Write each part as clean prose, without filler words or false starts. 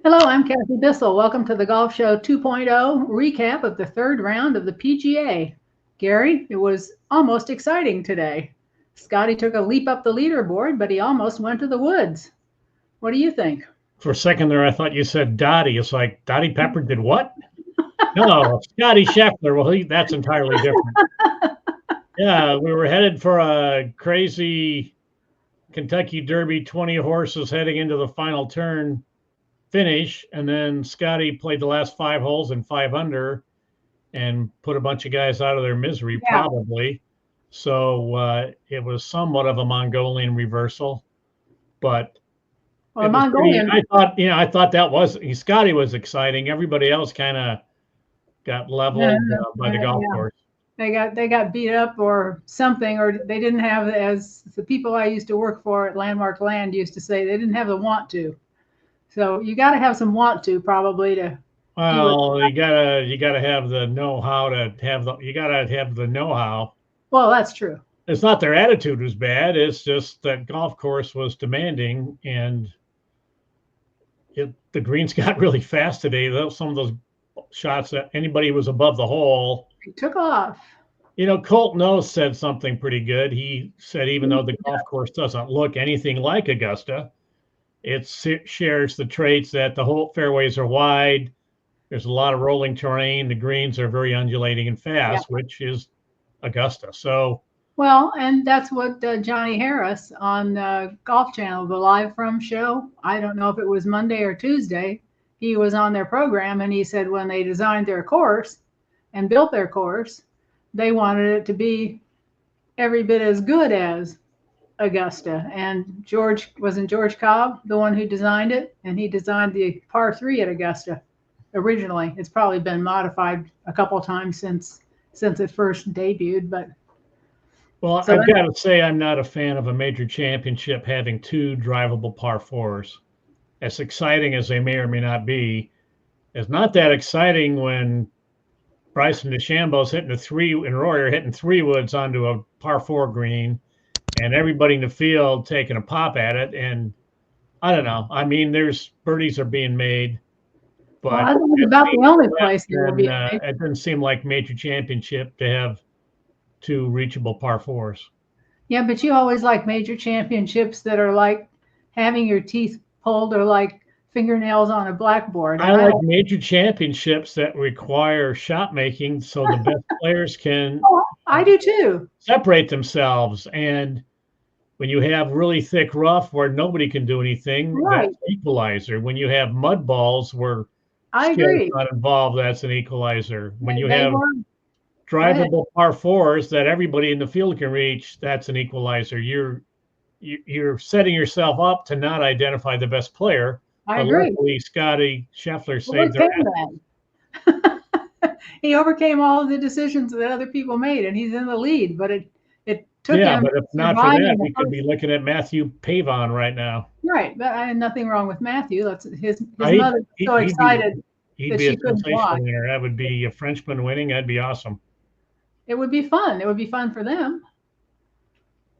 Hello, I'm Kathy Bissell. Welcome to the Golf Show 2.0 recap of the third round of the PGA. Gary, it was almost exciting today. Scottie took a leap up the leaderboard, but he almost went to the woods. What do you think? For a second there, I thought you said Dottie. It's like Dottie Pepper did what? No, Scottie Scheffler. Well, that's entirely different. Yeah, we were headed for a crazy Kentucky Derby, 20 horses heading into the final turn finish, and then Scottie played the last five holes in five under and put a bunch of guys out of their misery, Yeah. probably. So it was somewhat of a Mongolian reversal, but Well, it the was pretty. Mongolian, I thought that was Scottie was exciting. Everybody else kind of got yeah, leveled by the golf course. they got beat up or something, or they didn't have, as the people I used to work for at Landmark Land used to say, they didn't have the want to. So you got to have some want to probably to do it. Well, you gotta have the know how to have the you gotta have the know how. Well, that's true. It's not their attitude was bad. It's just that golf course was demanding, and the greens got really fast today. Some of those shots that anybody was above the hole. It took off. Colt Knowles said something pretty good. He said even though the golf course doesn't look anything like Augusta, it shares the traits that the whole fairways are wide. There's a lot of rolling terrain. The greens are very undulating and Yeah. fast, which is Augusta. So, Well, and that's what Johnny Harris on Golf Channel, the Live From show. I don't know if it was Monday or Tuesday. He was on their program and he said when they designed their course and built their course, they wanted it to be every bit as good as Augusta. And George Cobb, the one who designed it, and he designed the par three at Augusta originally. It's probably been modified a couple times since it first debuted, but well, so I've that's got to say, I'm not a fan of a major championship having two drivable par fours. As exciting as they may or may not be, it's not that exciting when Bryson DeChambeau's hitting a three and Rory are hitting three woods onto a par four green, and everybody in the field taking a pop at it. And I don't know. I mean, there's birdies are being made, well, but I think it's at about the only less place there will be than a major. it doesn't seem like major championship to have two reachable par fours. Yeah, but you always like major championships that are like having your teeth pulled or like fingernails on a blackboard. I And I like don't. major championships that require shot making so the best players can Oh, I do too. separate themselves. And when you have really thick rough where nobody can do anything, that's Right. an equalizer. When you have mud balls where I skill's agree. not involved, that's an equalizer. When you They have were. Go ahead. drivable par fours that everybody in the field can reach, that's an equalizer. You're setting yourself up to not identify the best player. I But agree. luckily, Scottie Scheffler saved their Overcame ass. that. He overcame all of the decisions that other people made, and he's in the lead. But it took Yeah, him but if not for surviving that, the we could first. be looking at Matthew Pavon right now. Right, but I had nothing wrong with Matthew. That's his He'd, mother was he- so he'd be excited he'd that be a she couldn't watch. sensational winner. That would be a Frenchman winning. That'd be awesome. It would be fun. It would be fun for them.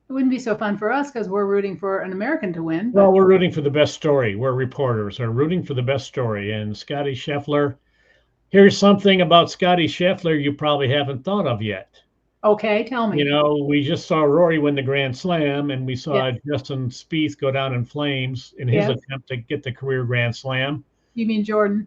It wouldn't be so fun for us because we're rooting for an American to win. Well, But we're rooting for the best story. We're reporters. Are rooting for the best story. And Scottie Scheffler. Here's something about Scottie Scheffler you probably haven't thought of yet. okay, tell me. We just saw Rory win the Grand Slam, and we Yes, saw Justin Spieth go down in flames in his yes. attempt to get the career Grand Slam. You mean Jordan,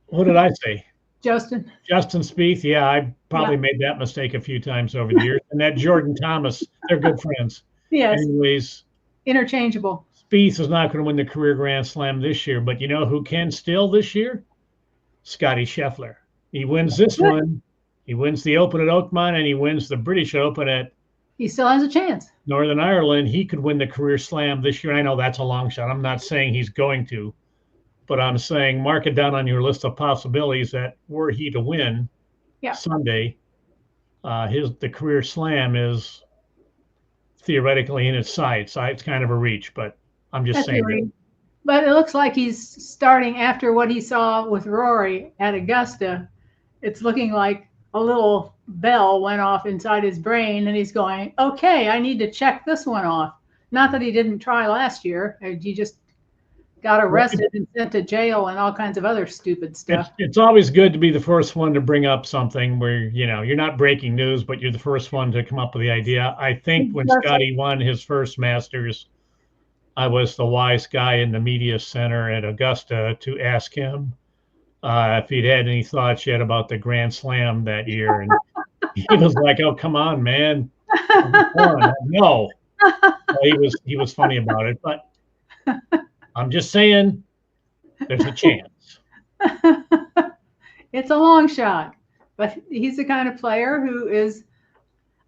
What did I say? Justin? Justin Spieth, yeah, I Yeah. probably made that mistake a few times over the years. And that Jordan Thomas, they're good friends. Yes. Anyways, Interchangeable. Spieth is not going to win the career Grand Slam this year, but you know who can still this year? Scottie Scheffler. He wins this Good. one. He wins the Open at Oakmont, and he wins the British Open at He still has a chance. Northern Ireland. He could win the career Slam this year. I know that's a long shot. I'm not saying he's going to, but I'm saying mark it down on your list of possibilities that were he to win Yeah, Sunday, the career Slam is theoretically in its sights. It's kind of a reach, but I'm just that's saying that. theory. But it looks like he's starting after what he saw with Rory at Augusta. It's looking like a little bell went off inside his brain, and he's going, "Okay, I need to check this one off." Not that he didn't try last year. He just got arrested and sent to jail and all kinds of other stupid stuff. It's always good to be the first one to bring up something where, you're not breaking news, but you're the first one to come up with the idea. I think when Scottie won his first Masters, I was the wise guy in the media center at Augusta to ask him if he'd had any thoughts yet about the Grand Slam that year. And he was like, "Oh, come on, man. No." Well, he was funny about it, but I'm just saying there's a chance. It's a long shot, but he's the kind of player who is,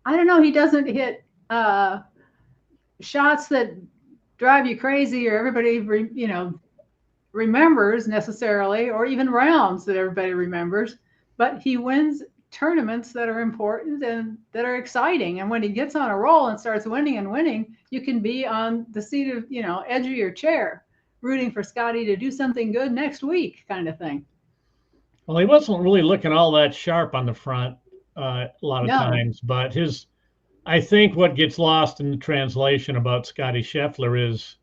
I don't know, he doesn't hit shots that drive you crazy or everybody, remembers necessarily, or even rounds that everybody remembers, but he wins tournaments that are important and that are exciting. And when he gets on a roll and starts winning and winning, you can be on the seat of, edge of your chair, rooting for Scottie to do something good next week, kind of thing. Well, he wasn't really looking all that sharp on the front a lot of times, but I think what gets lost in the translation about Scottie Scheffler is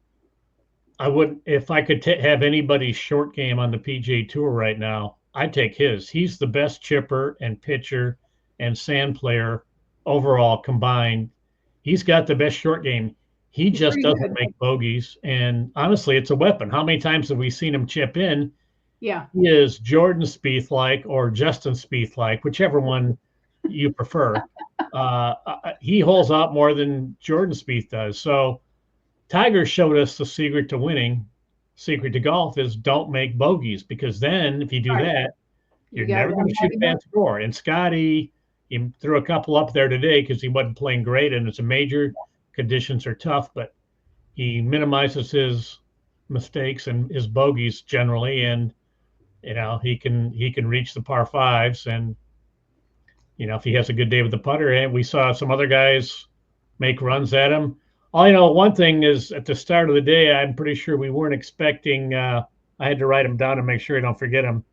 if I could have anybody's short game on the PGA Tour right now, I'd take his. He's the best chipper and pitcher and sand player overall combined. He's got the best short game. He's just doesn't make bogeys. And honestly, it's a weapon. How many times have we seen him chip in? Yeah. He is Jordan Spieth-like or Justin Spieth-like, whichever one you prefer. He holds out more than Jordan Spieth does. So Tiger showed us the secret to winning. Secret to golf is don't make bogeys, because then if you do that, you're never going to shoot past score. And Scottie, he threw a couple up there today because he wasn't playing great, and it's a major. Conditions are tough, but he minimizes his mistakes and his bogeys generally, and he can reach the par fives, and if he has a good day with the putter. And we saw some other guys make runs at him. One thing is at the start of the day, I'm pretty sure we weren't expecting. I had to write them down to make sure I don't forget them.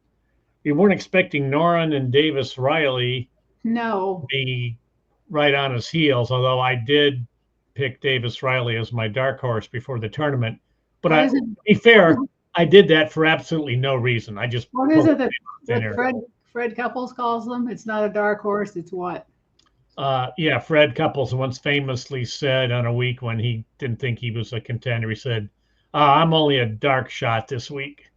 We weren't expecting Noren and Davis Riley to be right on his heels, although I did pick Davis Riley as my dark horse before the tournament. But to be fair, I did that for absolutely no reason. I just what is it that Fred Couples calls them? It's not a dark horse. It's what? Fred Couples once famously said on a week when he didn't think he was a contender, he said, "I'm only a dark shot this week."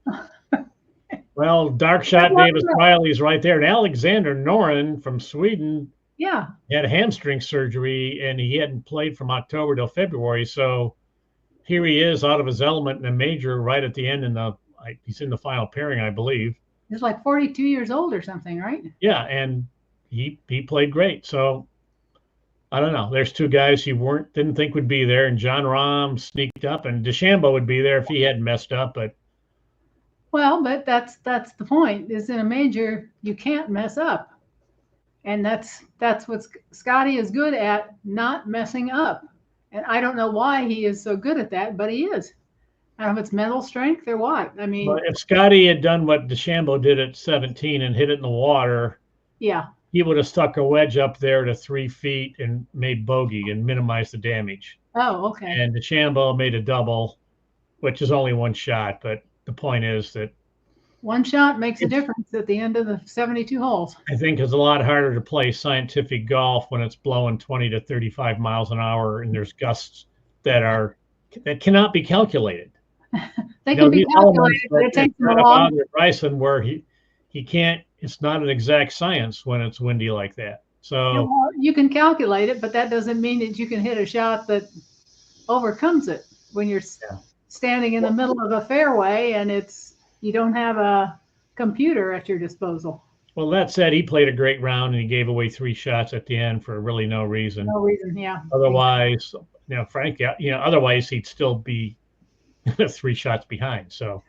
Well, dark shot Davis Riley's right there. And Alexander Noren from Sweden had hamstring surgery, and he hadn't played from October till February. So here he is out of his element in a major right at the end. He's in the final pairing, I believe. He's like 42 years old or something, right? Yeah, and he played great. So I don't know. There's two guys you didn't think would be there, and John Rahm sneaked up, and DeChambeau would be there if he hadn't messed up. But that's the point. Is in a major you can't mess up, and that's what Scottie is good at, not messing up. And I don't know why he is so good at that, but he is. I don't know if it's mental strength or what. I mean, if Scottie had done what DeChambeau did at 17 and hit it in the water, he would have stuck a wedge up there to 3 feet and made bogey and minimized the damage. Oh, okay. And DeChambeau made a double, which is only one shot. But the point is that one shot makes a difference at the end of the 72 holes. I think it's a lot harder to play scientific golf when it's blowing 20 to 35 miles an hour and there's gusts that cannot be calculated. They can be calculated, but it takes them a long time. Bryson, where he can't. It's not an exact science when it's windy like that. So you can calculate it, but that doesn't mean that you can hit a shot that overcomes it when you're standing in the middle of a fairway and you don't have a computer at your disposal. Well, that said, he played a great round and he gave away 3 shots at the end for really no reason. No reason, yeah. Otherwise, frankly, otherwise he'd still be 3 shots behind. So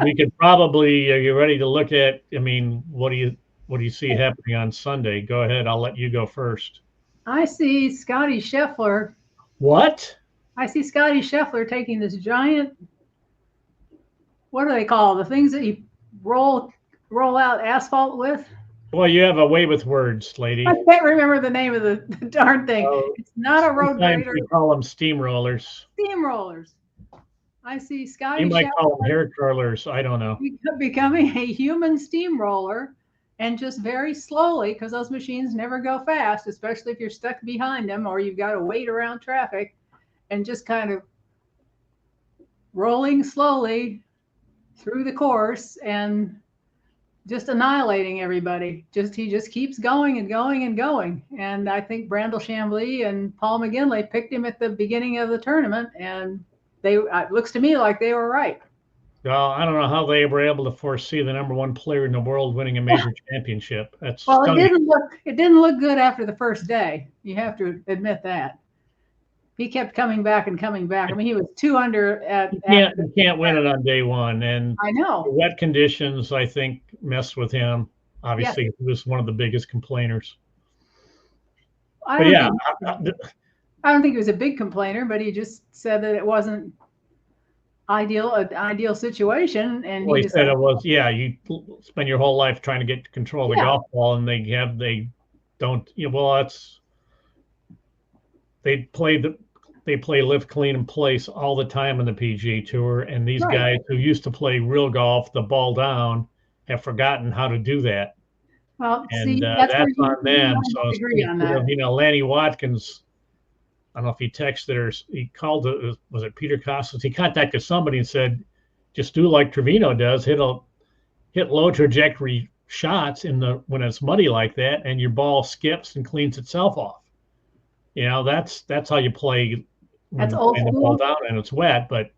we could probably. Are you ready to look at? I mean, what do you see happening on Sunday? Go ahead. I'll let you go first. I see Scottie Scheffler. What? I see Scottie Scheffler taking this giant. What do they call the things that you roll out asphalt with? Boy, you have a way with words, lady. I can't remember the name of the darn thing. It's not a road grader. We call them steamrollers. Steamrollers. I see You Scottie might call them Scheffler hair curlers. I don't know. becoming a human steamroller, and just very slowly, because those machines never go fast, especially if you're stuck behind them or you've got to wait around traffic, and just kind of rolling slowly through the course and just annihilating everybody. He just keeps going and going and going. And I think Brandel Chambly and Paul McGinley picked him at the beginning of the tournament, and it looks to me like they were right. Well, I don't know how they were able to foresee the number one player in the world winning a major championship. That's Well, stunning. it didn't look good after the first day. You have to admit that. He kept coming back and coming back. I mean, he was 2 under You can't win it on day one, and I know. the wet conditions, I think, messed with him. Obviously, Yes. he was one of the biggest complainers. I But don't yeah, think I don't think he was a big complainer, but he just said that it wasn't an ideal situation, and well, he he said decided, it was. Yeah, you spend your whole life trying to get control of the yeah, golf ball, and they don't. You know, well, they play live, clean, and place all the time on the PGA Tour, and these right. guys who used to play real golf, the ball down, have forgotten how to do that. Well, And see, that's where that's on them. I So agree on that. Lanny Watkins, I don't know if he texted or he called it. Was it Peter Costas? He contacted somebody and said, just do like Trevino does, hit low trajectory shots when it's muddy like that, and your ball skips and cleans itself off. You know, that's how you play when That's you're old playing the ball school. down and it's wet. But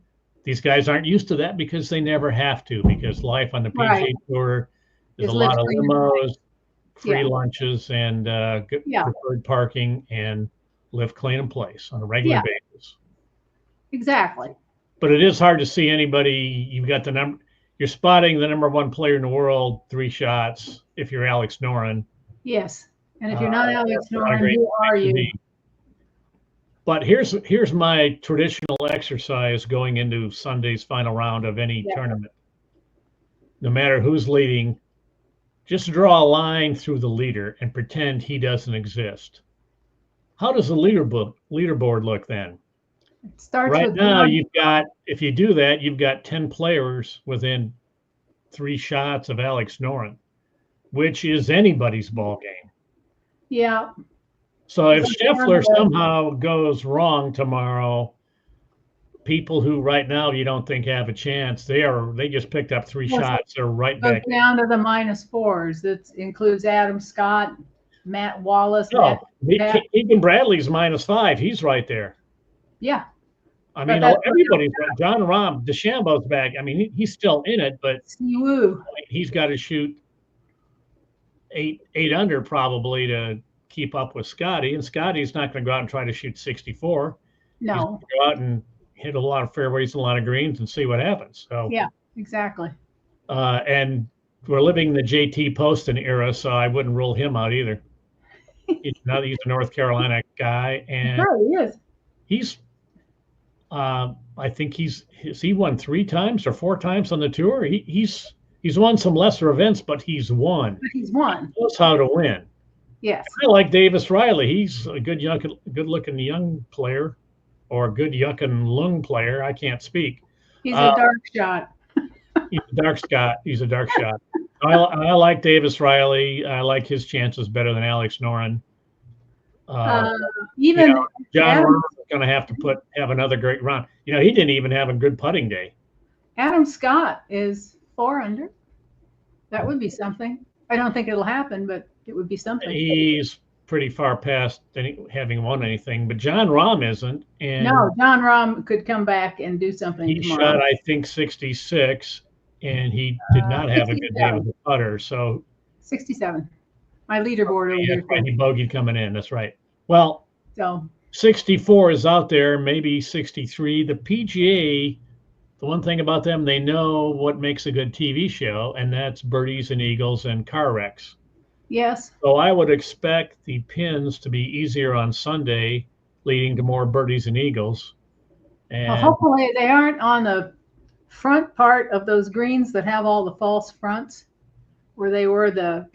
these guys aren't used to that because they never have to, because life on the Right. PGA Tour is a Just live lot of free. limos, free Yeah. lunches, and Yeah. preferred parking, and live, clean, and place on a regular Yeah. basis. Exactly. But it is hard to see anybody. You've got you're spotting the number one player in the world 3 shots if you're Alex Noren. Yes. And if you're not Alex Not a Noren, great who are thing to you? be. But here's my traditional exercise going into Sunday's final round of any Yeah. tournament. No matter who's leading, just draw a line through the leader and pretend he doesn't exist. How does the leaderboard look then? It starts Right with now, one. if you do that, you've got 10 players within 3 shots of Alex Noren, which is anybody's ball game. Yeah. So if Scheffler somehow goes wrong tomorrow, people who right now you don't think have a chance, they just picked up 3 shots. They're right back down to the -4s. That includes Adam Scott, Matt Wallace. No, Keegan Bradley's -5. He's right there. Yeah. I mean, everybody's right. John Rahm, DeChambeau's back. I mean, he's still in it, but he's got to shoot 8 under probably to keep up with Scottie, and Scottie's not going to go out and try to shoot 64. No. He's going to go out and hit a lot of fairways and a lot of greens and see what happens. So yeah, exactly. And we're living in the JT Poston era, so I wouldn't rule him out either. He's a North Carolina guy, and he is. He's I think he won 3 times or 4 times on the tour. He's won some lesser events, but he's won. He's won. He knows how to win. Yes. I like Davis Riley. He's a good looking young player, or a good yuckin' lung player. I can't speak. He's a dark shot. He's a dark shot. I like Davis Riley. I like his chances better than Alex Noren. Even John Rahm is going to have to have another great round. He didn't even have a good putting day. Adam Scott is 4 under. That would be something. I don't think it'll happen, but it would be something. He's pretty far past having won anything, but John Rahm isn't. And no, John Rahm could come back and do something he tomorrow. shot, I think, 66, and he did not have a good day with the putter. So 67. My leaderboard over here. Right, he bogeyed coming in. That's right. Well, so 64 is out there, maybe 63. The PGA, the one thing about them, they know what makes a good TV show, and that's birdies and eagles and car wrecks. Yes. So I would expect the pins to be easier on Sunday, leading to more birdies and eagles. And well, hopefully they aren't on the front part of those greens that have all the false fronts, where they were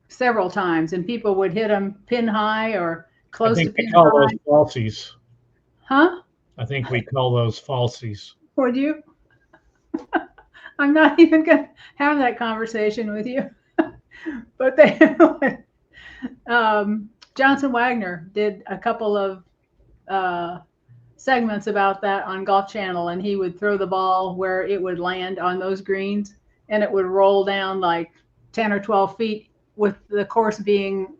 several times, and people would hit them pin high or close to pin high. I think we call those falsies. Huh? I think we call those falsies. Would you? I'm not even going to have that conversation with you. But they, Johnson Wagner did a couple of segments about that on Golf Channel, and he would throw the ball where it would land on those greens, and it would roll down like 10 or 12 feet, with the course being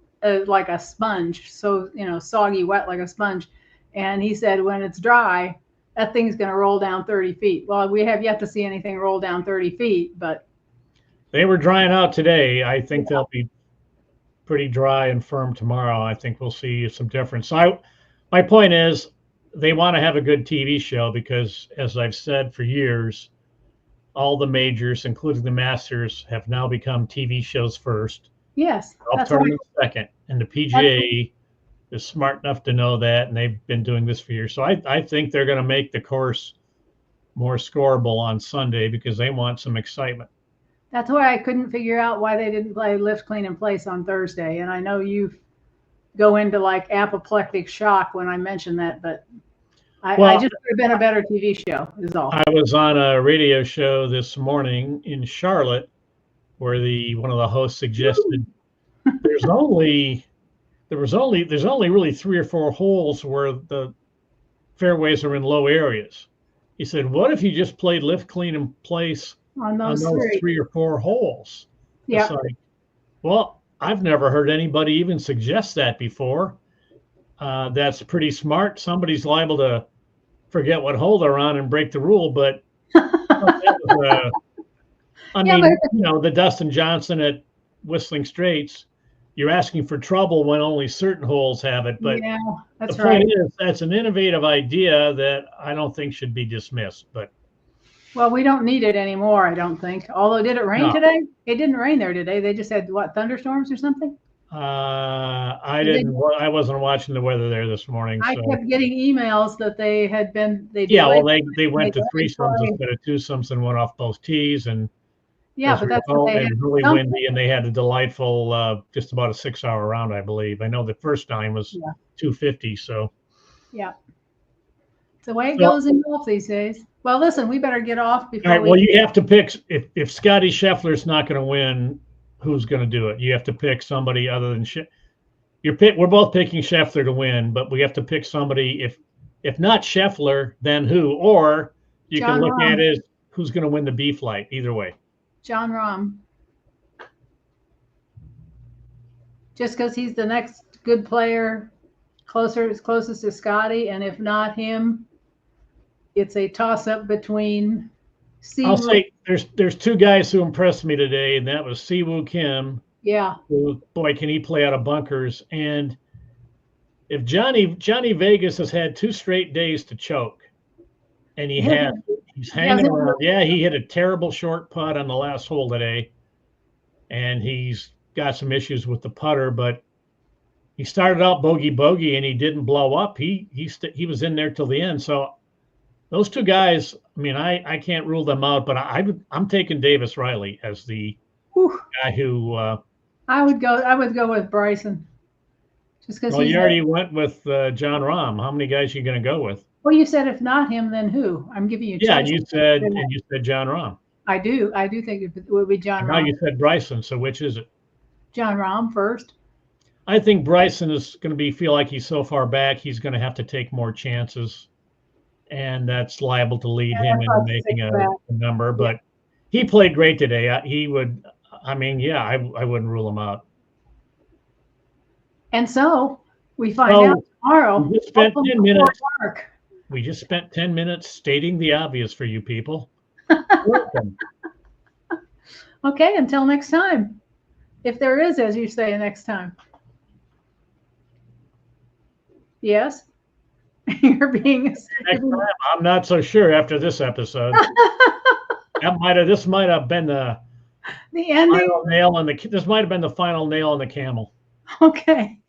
like a sponge, so soggy wet like a sponge. And he said when it's dry, that thing's going to roll down 30 feet. Well, we have yet to see anything roll down 30 feet, but they were drying out today. I think they'll be pretty dry and firm tomorrow. I think we'll see some difference. So my point is, they want to have a good TV show because, as I've said for years, all the majors, including the Masters, have now become TV shows first. Yes, Golf tournament second, and the PGA is smart enough to know that, and they've been doing this for years. So I think they're going to make the course more scoreable on Sunday because they want some excitement. That's why I couldn't figure out why they didn't play Lift, Clean, and Place on Thursday. And I know you go into like apoplectic shock when I mention that, but I just would have been a better TV show is all. I was on a radio show this morning in Charlotte where one of the hosts suggested there's only really 3 or 4 holes where the fairways are in low areas. He said, what if you just played Lift, Clean, and Place on those 3 or 4 holes? Yeah. It's like, well, I've never heard anybody even suggest that before. That's pretty smart. Somebody's liable to forget what hole they're on and break the rule, but the Dustin Johnson at Whistling Straits, you're asking for trouble when only certain holes have it. But yeah, that's the point is, that's an innovative idea that I don't think should be dismissed. But well, we don't need it anymore, I don't think. Although, did it rain today? It didn't rain there today. They just had thunderstorms or something? I wasn't watching the weather there this morning. I kept getting emails that they had been. They went to 3-somes instead of 2-somes and went off both tees, and but that's what they had. Really windy, and they had a delightful, just about a 6-hour round, I believe. I know the first time was 250. So yeah, it's the way it goes in golf these days. Well, listen, we better get off before. All right. Well, you have to pick if Scottie Scheffler's not going to win. Who's going to do it? You have to pick somebody other than we're both picking Scheffler to win, but we have to pick somebody. If not Scheffler, then who? Or you can look at it as who's going to win the B flight. Either way. Jon Rahm. Just because he's the next good player, closest to Scottie, and if not him, it's a toss-up between. I'll say there's 2 guys who impressed me today, and that was Siwoo Kim. Yeah. Who, boy, can he play out of bunkers? And if Johnny Vegas has had 2 straight days to choke, and he's hanging around. Yeah, he hit a terrible short putt on the last hole today, and he's got some issues with the putter. But he started out bogey, and he didn't blow up. He was in there till the end. So those 2 guys, I mean, I can't rule them out, but I'm taking Davis Riley as the guy who. I would go with Bryson, just because. Well, you already went with Jon Rahm. How many guys are you going to go with? Well, you said if not him, then who? I'm giving you. Yeah, you said Jon Rahm. I do think it would be Jon Rahm. Now you said Bryson. So which is it? Jon Rahm first. I think Bryson is going to feel like he's so far back. He's going to have to take more chances. And that's liable to lead him into making a number. But he played great today. I wouldn't rule him out. And so we find out tomorrow. We just spent 10 minutes stating the obvious for you people. Okay, until next time. If there is, as you say, next time. Yes? You're being next time, I'm not so sure after this episode. This might have been the ending. This might have been the final nail in the camel. Okay.